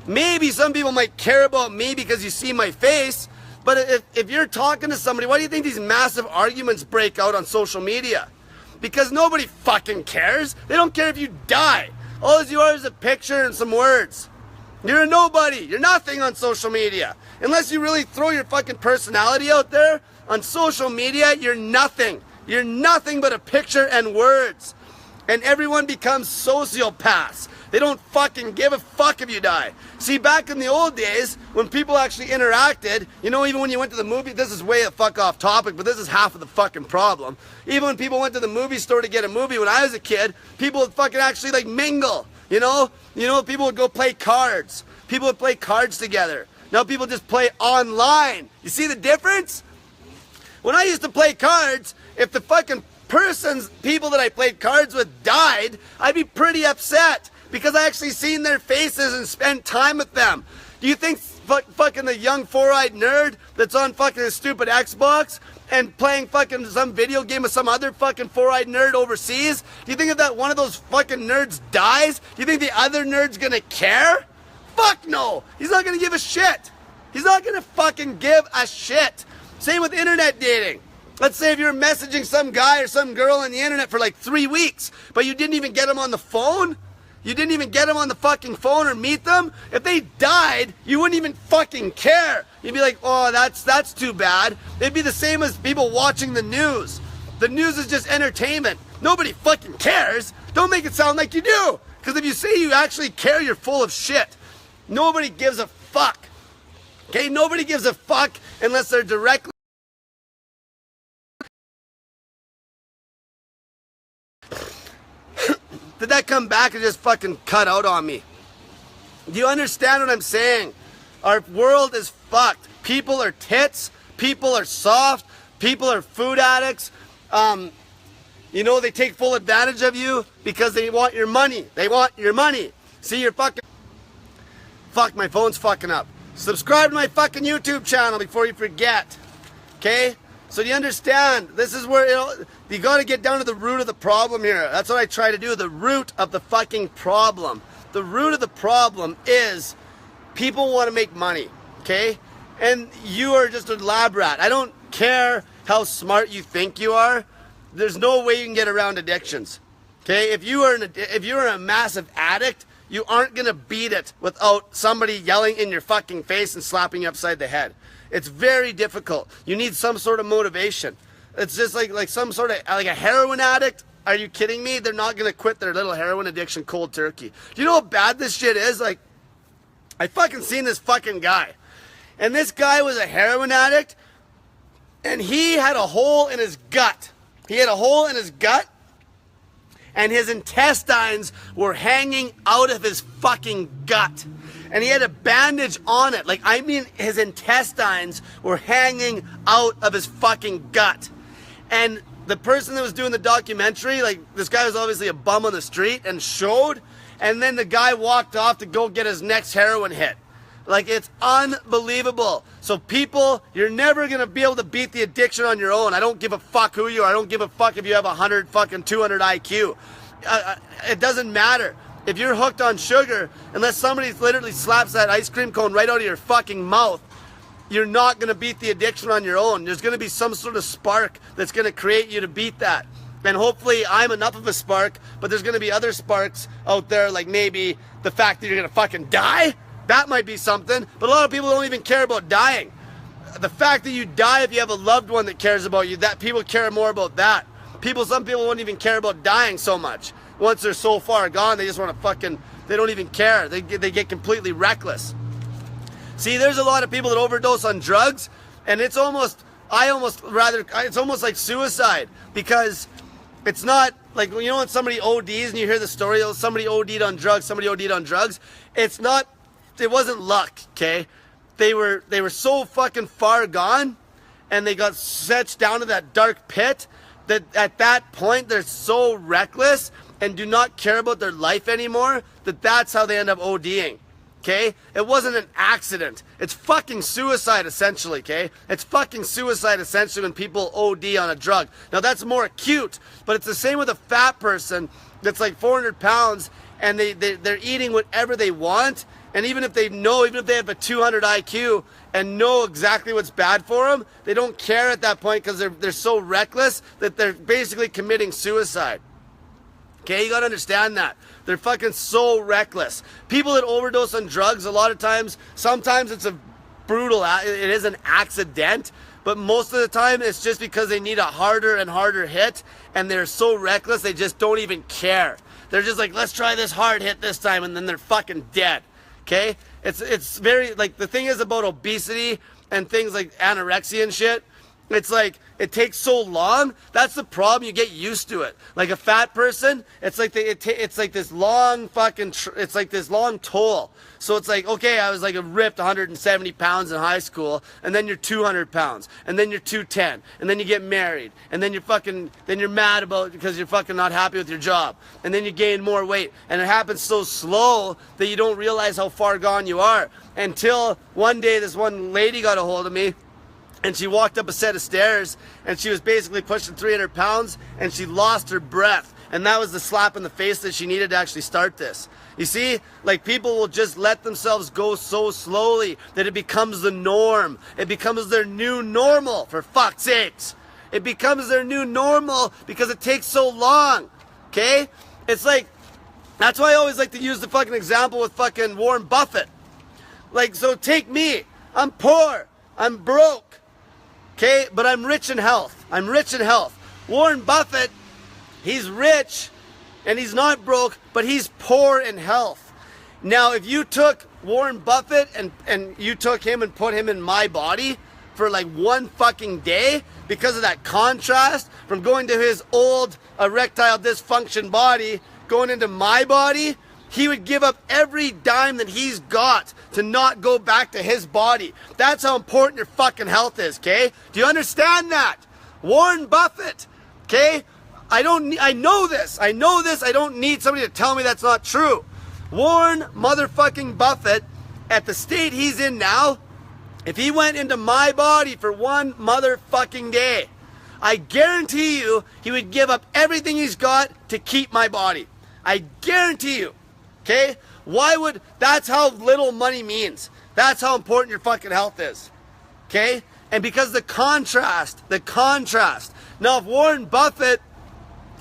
maybe some people might care about me because you see my face. But if you're talking to somebody, why do you think these massive arguments break out on social media? Because nobody fucking cares. They don't care if you die. All you are is a picture and some words. You're a nobody. You're nothing on social media. Unless you really throw your fucking personality out there on social media, you're nothing. You're nothing but a picture and words. And everyone becomes sociopaths. They don't fucking give a fuck if you die. See, back in the old days, when people actually interacted, you know, even when you went to the movie, this is way a fuck off topic, but this is half of the fucking problem. Even when people went to the movie store to get a movie when I was a kid, people would fucking actually like mingle, you know? People would go play cards. People would play cards together. Now people just play online. You see the difference? When I used to play cards, if the fucking people that I played cards with died, I'd be pretty upset. Because I actually seen their faces and spent time with them. Do you think fucking the young four-eyed nerd that's on fucking a stupid Xbox and playing fucking some video game with some other fucking four-eyed nerd overseas, do you think if that one of those fucking nerds dies, do you think the other nerd's gonna care? Fuck no! He's not gonna give a shit! He's not gonna fucking give a shit! Same with internet dating. Let's say if you're messaging some guy or some girl on the internet for like 3 weeks, but you didn't even get him on the phone? You didn't even get them on the fucking phone or meet them? If they died, you wouldn't even fucking care. You'd be like, oh, that's too bad. It'd be the same as people watching the news. The news is just entertainment. Nobody fucking cares. Don't make it sound like you do. Because if you say you actually care, you're full of shit. Nobody gives a fuck. Okay? Nobody gives a fuck unless they're directly... Did that come back and just fucking cut out on me? Do you understand what I'm saying? Our world is fucked. People are tits. People are soft. People are food addicts. You know, they take full advantage of you because they want your money. They want your money. See, you're fucking... Fuck, my phone's fucking up. Subscribe to my fucking YouTube channel before you forget. Okay? So do you understand? This is where, you got to get down to the root of the problem here. That's what I try to do, the root of the fucking problem. The root of the problem is people want to make money, okay? and you are just a lab rat. I don't care how smart you think you are. There's no way you can get around addictions. Okay, if you are a massive addict, you aren't gonna beat it without somebody yelling in your fucking face and slapping you upside the head. It's very difficult. You need some sort of motivation. It's just like some sort of, like a heroin addict. Are you kidding me? They're not gonna quit their little heroin addiction cold turkey. Do you know how bad this shit is? Like, I fucking seen this fucking guy. And this guy was a heroin addict, and he had a hole in his gut. He had a hole in his gut, and his intestines were hanging out of his fucking gut. And he had a bandage on it. Like, I mean, his intestines were hanging out of his fucking gut. And the person that was doing the documentary, like, this guy was obviously a bum on the street and showed, and then the guy walked off to go get his next heroin hit. Like, it's unbelievable. So people, you're never gonna be able to beat the addiction on your own. I don't give a fuck who you are. I don't give a fuck if you have 100 fucking 200 IQ. It doesn't matter. If you're hooked on sugar, unless somebody literally slaps that ice cream cone right out of your fucking mouth, you're not gonna beat the addiction on your own. There's gonna be some sort of spark that's gonna create you to beat that. And hopefully I'm enough of a spark, but there's gonna be other sparks out there, like maybe the fact that you're gonna fucking die. That might be something, but a lot of people don't even care about dying. The fact that you die if you have a loved one that cares about you, that people care more about that. Some people won't even care about dying so much. Once they're so far gone, they just want to fucking, they don't even care. They get completely reckless. See, there's a lot of people that overdose on drugs, and it's almost like suicide, because it's not like, you know, when somebody ODs and you hear the story, oh, somebody OD'd on drugs, it wasn't luck, okay? They were so fucking far gone, and they got set down to that dark pit, that at that point they're so reckless and do not care about their life anymore, that's how they end up ODing. Okay? It wasn't an accident. It's fucking suicide, essentially, okay? It's fucking suicide, essentially, when people OD on a drug. Now, that's more acute, but it's the same with a fat person that's like 400 pounds, and they're eating whatever they want, and even if they have a 200 IQ and know exactly what's bad for them, they don't care at that point, because they're so reckless that they're basically committing suicide. Okay, you gotta understand that. They're fucking so reckless. People that overdose on drugs, a lot of times, sometimes it's a brutal, it is an accident, but most of the time it's just because they need a harder and harder hit, and they're so reckless they just don't even care. They're just like, let's try this hard hit this time, and then they're fucking dead. Okay? It's very, like, the thing is about obesity and things like anorexia and shit, it's like, it takes so long. That's the problem. You get used to it. Like a fat person, it's like it's like this long fucking, it's like this long toll. So it's like, okay, I was like a ripped 170 pounds in high school, and then you're 200 pounds, and then you're 210, and then you get married, and then you're mad about because you're fucking not happy with your job, and then you gain more weight, and it happens so slow that you don't realize how far gone you are, until one day this one lady got a hold of me. And she walked up a set of stairs, and she was basically pushing 300 pounds, and she lost her breath. And that was the slap in the face that she needed to actually start this. You see, like, people will just let themselves go so slowly that it becomes the norm. It becomes their new normal, for fuck's sakes. It becomes their new normal because it takes so long, okay? It's like, that's why I always like to use the fucking example with fucking Warren Buffett. Like, so take me. I'm poor. I'm broke. Okay, but I'm rich in health. I'm rich in health. Warren Buffett, he's rich and he's not broke, but he's poor in health. Now, if you took Warren Buffett and you took him and put him in my body for like one fucking day, because of that contrast from going to his old erectile dysfunction body, going into my body, he would give up every dime that he's got to not go back to his body. That's how important your fucking health is, okay? Do you understand that? Warren Buffett, okay? I know this. I don't need somebody to tell me that's not true. Warren motherfucking Buffett, at the state he's in now, if he went into my body for one motherfucking day, I guarantee you he would give up everything he's got to keep my body. I guarantee you. Okay? That's how little money means. That's how important your fucking health is. Okay? And because the contrast. Now, if Warren Buffett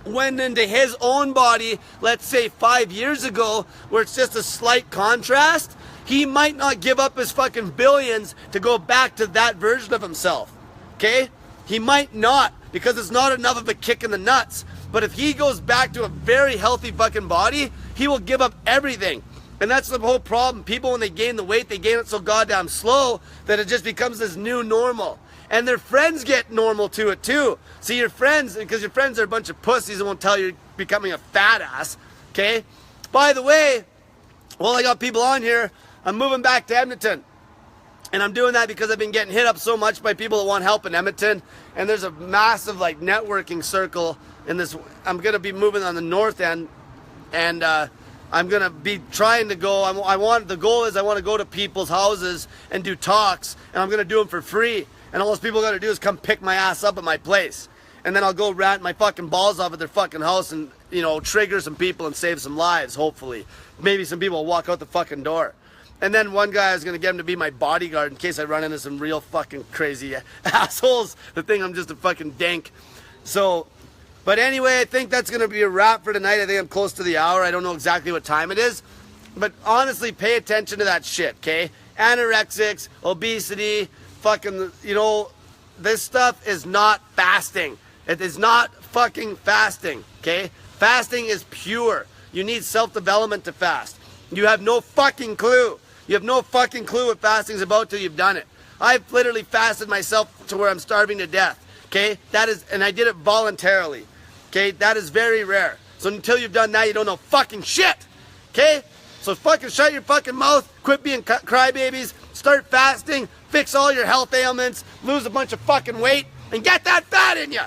went into his own body, let's say 5 years ago, where it's just a slight contrast, he might not give up his fucking billions to go back to that version of himself. Okay? He might not, because it's not enough of a kick in the nuts. But if he goes back to a very healthy fucking body, he will give up everything. And that's the whole problem. People, when they gain the weight, they gain it so goddamn slow that it just becomes this new normal. And their friends get normal to it too. See, your friends, because your friends are a bunch of pussies and won't tell you you're becoming a fat ass. Okay? By the way, while I got people on here, I'm moving back to Edmonton. And I'm doing that because I've been getting hit up so much by people that want help in Edmonton. And there's a massive like networking circle in this. I'm going to be moving on the north end. And I'm going to be trying to go. The goal is I want to go to people's houses and do talks. And I'm going to do them for free. And all those people got to do is come pick my ass up at my place. And then I'll go rant my fucking balls off at their fucking house and, you know, trigger some people and save some lives, hopefully. Maybe some people will walk out the fucking door. And then one guy is going to get him to be my bodyguard in case I run into some real fucking crazy assholes that think I'm just a fucking dank. So, but anyway, I think that's going to be a wrap for tonight. I think I'm close to the hour. I don't know exactly what time it is. But honestly, pay attention to that shit, okay? Anorexics, obesity, fucking, you know, this stuff is not fasting. It is not fucking fasting, okay? Fasting is pure. You need self-development to fast. You have no fucking clue. You have no fucking clue what fasting's about till you've done it. I've literally fasted myself to where I'm starving to death, okay? That is, and I did it voluntarily, okay? That is very rare. So until you've done that, you don't know fucking shit, okay? So fucking shut your fucking mouth, quit being crybabies, start fasting, fix all your health ailments, lose a bunch of fucking weight, and get that fat in ya.